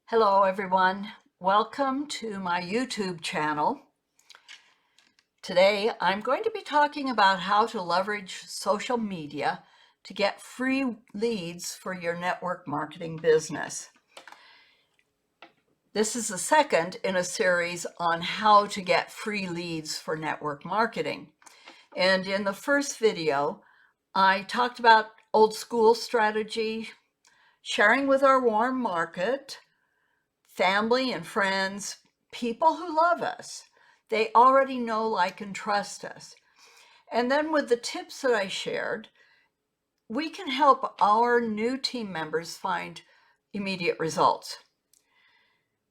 Hello everyone, welcome to my YouTube channel. Today I'm going to be talking about how to leverage social media to get free leads for your network marketing business. This is the second in a series on how to get free leads for network marketing. And in the first video, I talked about old school strategy, sharing with our warm market, family and friends, people who love us. They already know, like, and trust us. And then with the tips that I shared, we can help our new team members find immediate results.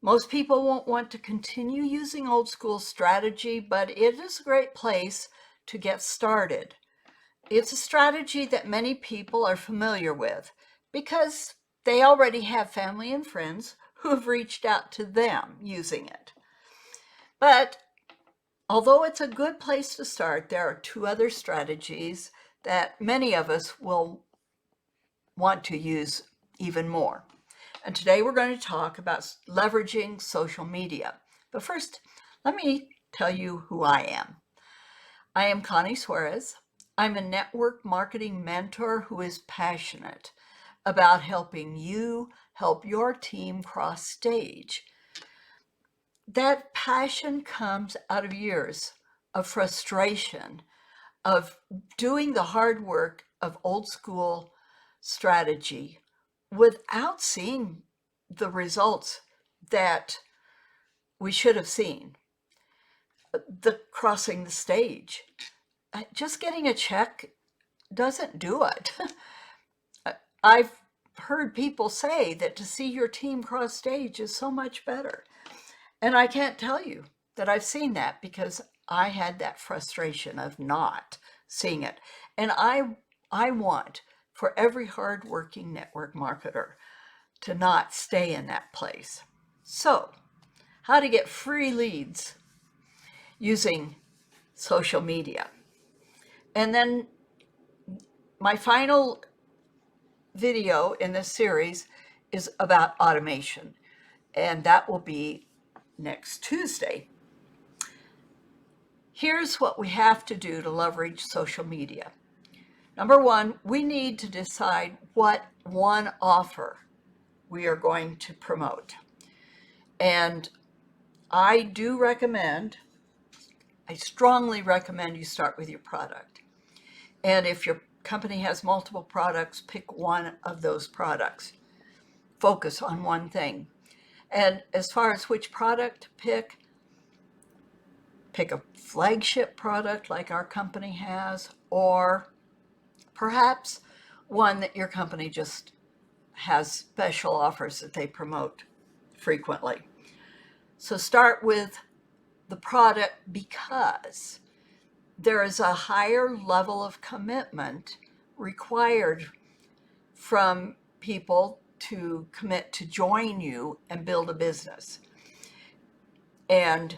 Most people won't want to continue using old school strategy, but it is a great place to get started. It's a strategy that many people are familiar with because they already have family and friends who have reached out to them using it. But although it's a good place to start, there are two other strategies that many of us will want to use even more. And today we're going to talk about leveraging social media. But first, let me tell you who I am. I am Connie Suarez. I'm a network marketing mentor who is passionate about helping you help your team cross stage. That passion comes out of years of frustration, of doing the hard work of old school strategy without seeing the results that we should have seen. The crossing the stage. Just getting a check doesn't do it. I've heard people say that to see your team cross stage is so much better. And I can't tell you that I've seen that because I had that frustration of not seeing it. And I want for every hardworking network marketer to not stay in that place. So, how to get free leads using social media. And then my final video in this series is about automation, and that will be next Tuesday. Here's what we have to do to leverage social media. Number one, we need to decide what one offer we are going to promote. And I strongly recommend you start with your product. And if your company has multiple products, pick one of those products. Focus on one thing. And as far as which product to pick a flagship product like our company has, or perhaps one that your company just has special offers that they promote frequently. So start with the product because there is a higher level of commitment required from people to commit to join you and build a business. And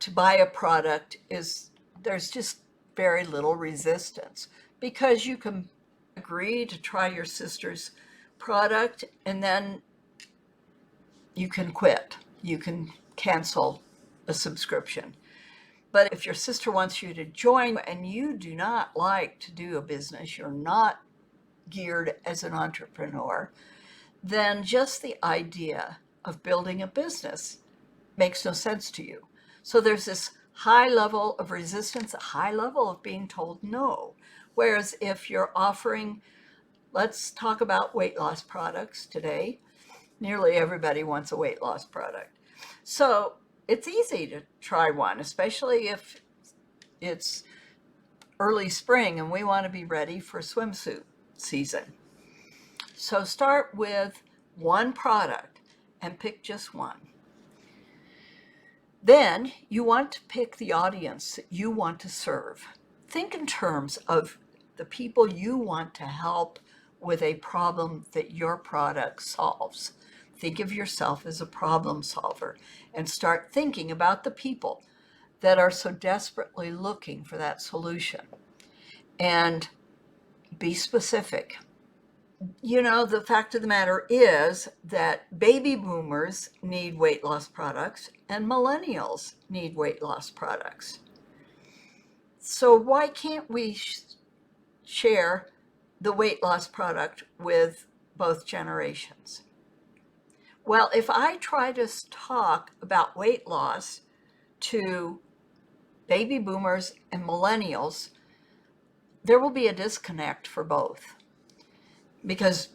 to buy a product there's just very little resistance because you can agree to try your sister's product and then you can quit. You can cancel a subscription. But if your sister wants you to join and you do not like to do a business, you're not geared as an entrepreneur, then just the idea of building a business makes no sense to you. So there's this high level of resistance, a high level of being told no. Whereas if you're offering, let's talk about weight loss products today. Nearly everybody wants a weight loss product. So it's easy to try one, especially if it's early spring and we want to be ready for swimsuit season. So start with one product and pick just one. Then you want to pick the audience that you want to serve. Think in terms of the people you want to help with a problem that your product solves. Think of yourself as a problem solver and start thinking about the people that are so desperately looking for that solution. And be specific. The fact of the matter is that baby boomers need weight loss products and millennials need weight loss products. So why can't we share the weight loss product with both generations? Well, if I try to talk about weight loss to baby boomers and millennials, there will be a disconnect for both, because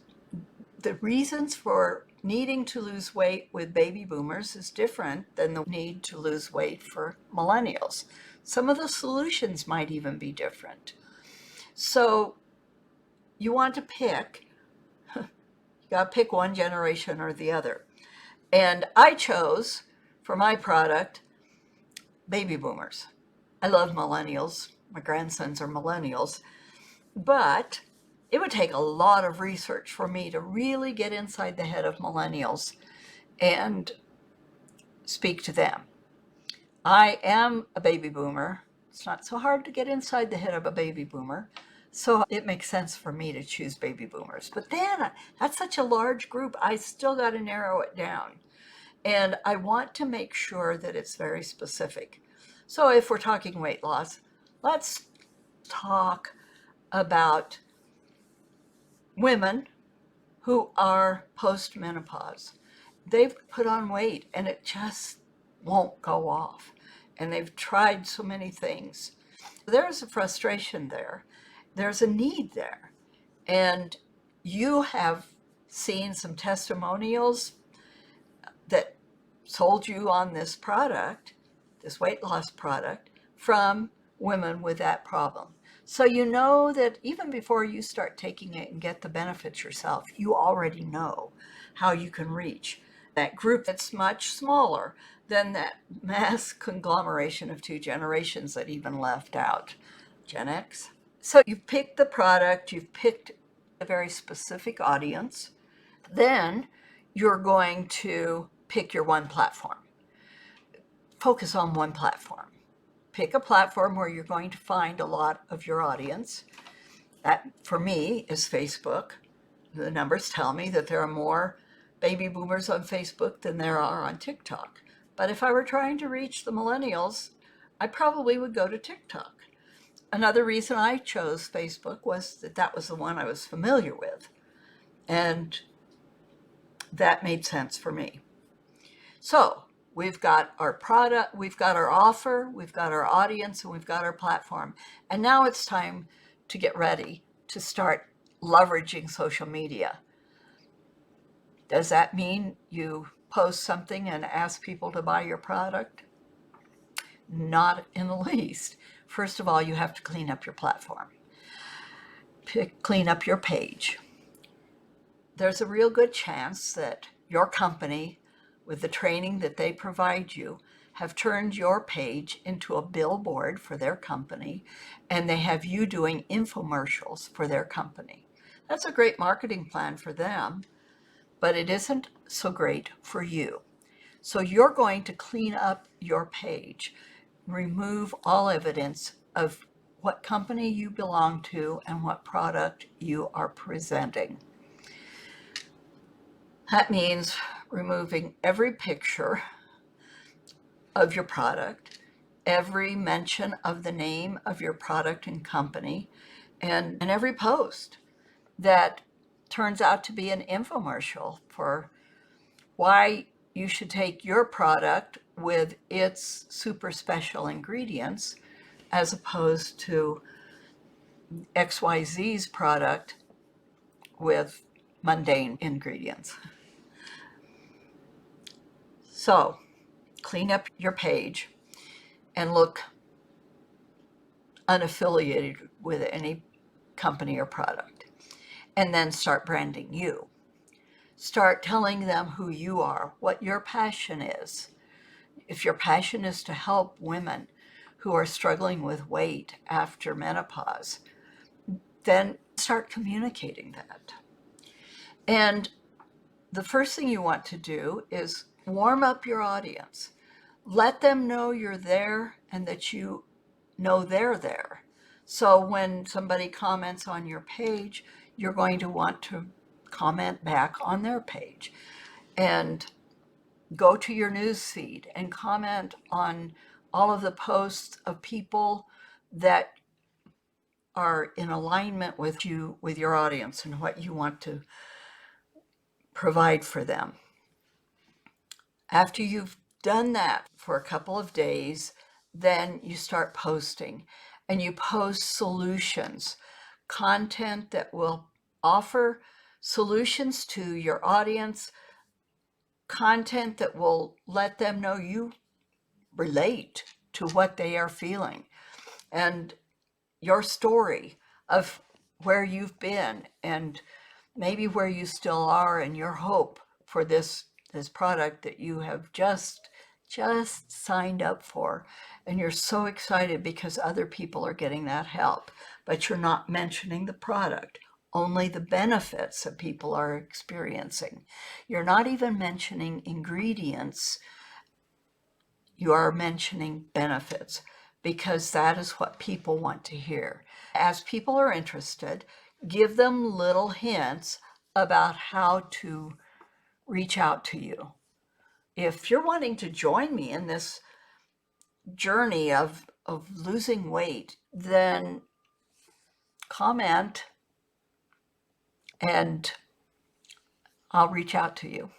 the reasons for needing to lose weight with baby boomers is different than the need to lose weight for millennials. Some of the solutions might even be different. So you want to pick, you got to pick one generation or the other. And I chose for my product baby boomers. I love millennials. My grandsons are millennials. But it would take a lot of research for me to really get inside the head of millennials and speak to them. I am a baby boomer. It's not so hard to get inside the head of a baby boomer. So it makes sense for me to choose baby boomers. But then that's such a large group, I still got to narrow it down. And I want to make sure that it's very specific. So if we're talking weight loss, let's talk about women who are postmenopause. They've put on weight and it just won't go off. And they've tried so many things. There's a frustration there. There's a need there. And you have seen some testimonials that sold you on this product, this weight loss product, from women with that problem. So you know that even before you start taking it and get the benefits yourself, you already know how you can reach that group that's much smaller than that mass conglomeration of two generations that even left out Gen X. So you've picked the product, you've picked a very specific audience, then you're going to pick your one platform. Focus on one platform. Pick a platform where you're going to find a lot of your audience. That, for me, is Facebook. The numbers tell me that there are more baby boomers on Facebook than there are on TikTok. But if I were trying to reach the millennials, I probably would go to TikTok. Another reason I chose Facebook was that that was the one I was familiar with. And that made sense for me. So we've got our product, we've got our offer, we've got our audience, and we've got our platform. And now it's time to get ready to start leveraging social media. Does that mean you post something and ask people to buy your product? Not in the least. First of all, you have to clean up your platform. Clean up your page. There's a real good chance that your company, with the training that they provide you, have turned your page into a billboard for their company, and they have you doing infomercials for their company. That's a great marketing plan for them, but it isn't so great for you. So you're going to clean up your page, remove all evidence of what company you belong to and what product you are presenting. That means removing every picture of your product, every mention of the name of your product and company, and every post that turns out to be an infomercial for why you should take your product with its super special ingredients as opposed to XYZ's product with mundane ingredients. So clean up your page and look unaffiliated with any company or product. And then start branding you. Start telling them who you are, what your passion is. If your passion is to help women who are struggling with weight after menopause, then start communicating that. And the first thing you want to do is warm up your audience. Let them know you're there and that you know they're there. So when somebody comments on your page, you're going to want to comment back on their page and go to your news feed and comment on all of the posts of people that are in alignment with you, with your audience, and what you want to provide for them. After you've done that for a couple of days, then you start posting, and you post solutions, content that will offer solutions to your audience, content that will let them know you relate to what they are feeling, and your story of where you've been and maybe where you still are, and your hope for this product that you have just signed up for, and you're so excited because other people are getting that help, but you're not mentioning the product, only the benefits that people are experiencing. You're not even mentioning ingredients, you are mentioning benefits, because that is what people want to hear. As people are interested, give them little hints about how to reach out to you. If you're wanting to join me in this journey of losing weight, then comment and I'll reach out to you.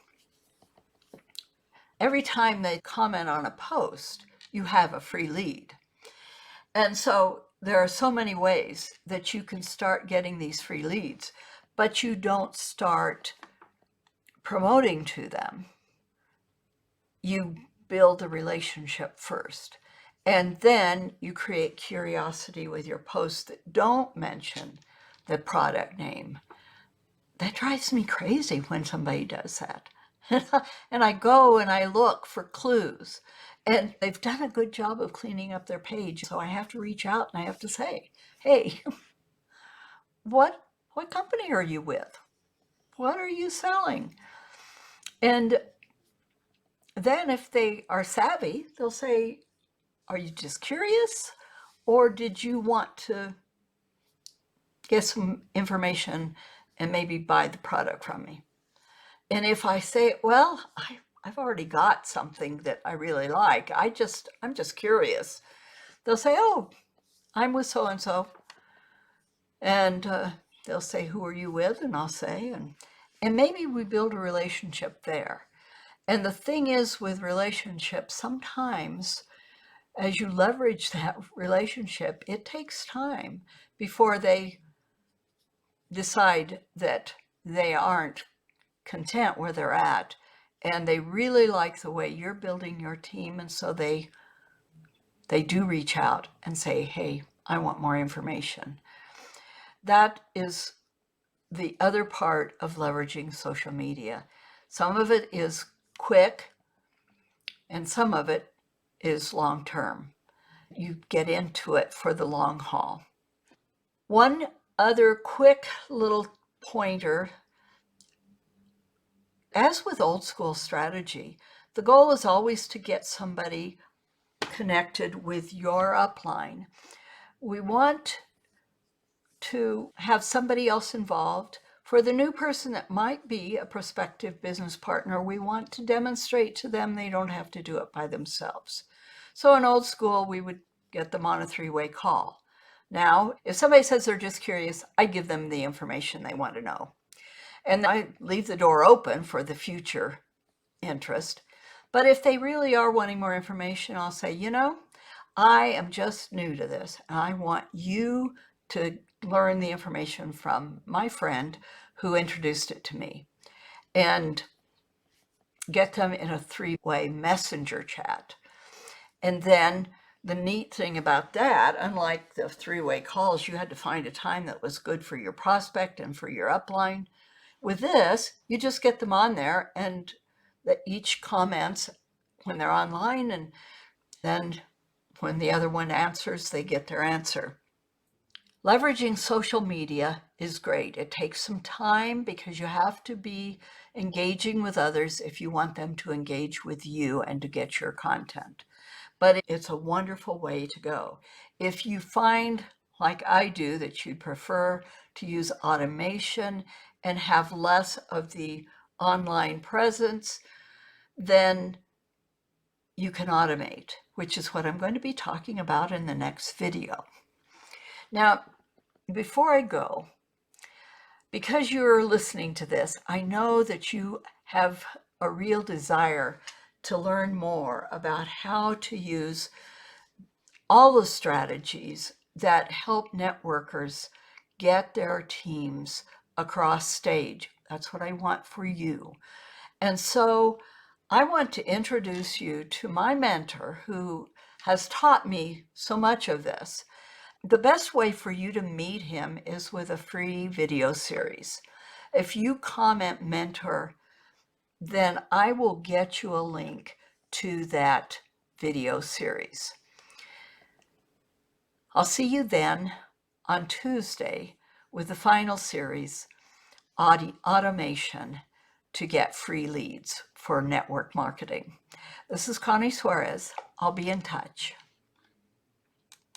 Every time they comment on a post, you have a free lead. And so there are so many ways that you can start getting these free leads, but you don't start promoting to them. You build a relationship first, and then you create curiosity with your posts that don't mention the product name. That drives me crazy when somebody does that. And I go and I look for clues, and they've done a good job of cleaning up their page. So I have to reach out and I have to say, hey, what company are you with? What are you selling? And then if they are savvy, they'll say, are you just curious? Or did you want to get some information and maybe buy the product from me? And if I say, well, I've already got something that I really like, I'm just curious, they'll say, oh, I'm with so-and-so. And they'll say, who are you with? And I'll say, and maybe we build a relationship there. And the thing is with relationships, sometimes as you leverage that relationship, it takes time before they decide that they aren't content where they're at, and they really like the way you're building your team, and so they do reach out and say, hey, I want more information. That is the other part of leveraging social media. Some of it is quick and some of it is long term. You get into it for the long haul. One other quick little pointer, as with old school strategy, the goal is always to get somebody connected with your upline. We want to have somebody else involved. For the new person that might be a prospective business partner, we want to demonstrate to them they don't have to do it by themselves. So in old school, we would get them on a three-way call. Now, if somebody says they're just curious, I give them the information they want to know. And I leave the door open for the future interest. But if they really are wanting more information, I'll say, I am just new to this, and I want you to learn the information from my friend who introduced it to me, and get them in a three-way messenger chat. And then the neat thing about that, unlike the three-way calls, you had to find a time that was good for your prospect and for your upline. With this, you just get them on there, and that each comments when they're online, and then when the other one answers, they get their answer. Leveraging social media is great. It takes some time because you have to be engaging with others if you want them to engage with you and to get your content. But it's a wonderful way to go. If you find like I do, that you'd prefer to use automation and have less of the online presence, then you can automate, which is what I'm going to be talking about in the next video. Now, before I go, because you're listening to this, I know that you have a real desire to learn more about how to use all the strategies that help networkers get their teams across stage. That's what I want for you. And so I want to introduce you to my mentor who has taught me so much of this. The best way for you to meet him is with a free video series. If you comment mentor, then I will get you a link to that video series. I'll see you then on Tuesday with the final series, Automation to Get Free Leads for Network Marketing. This is Connie Suarez. I'll be in touch.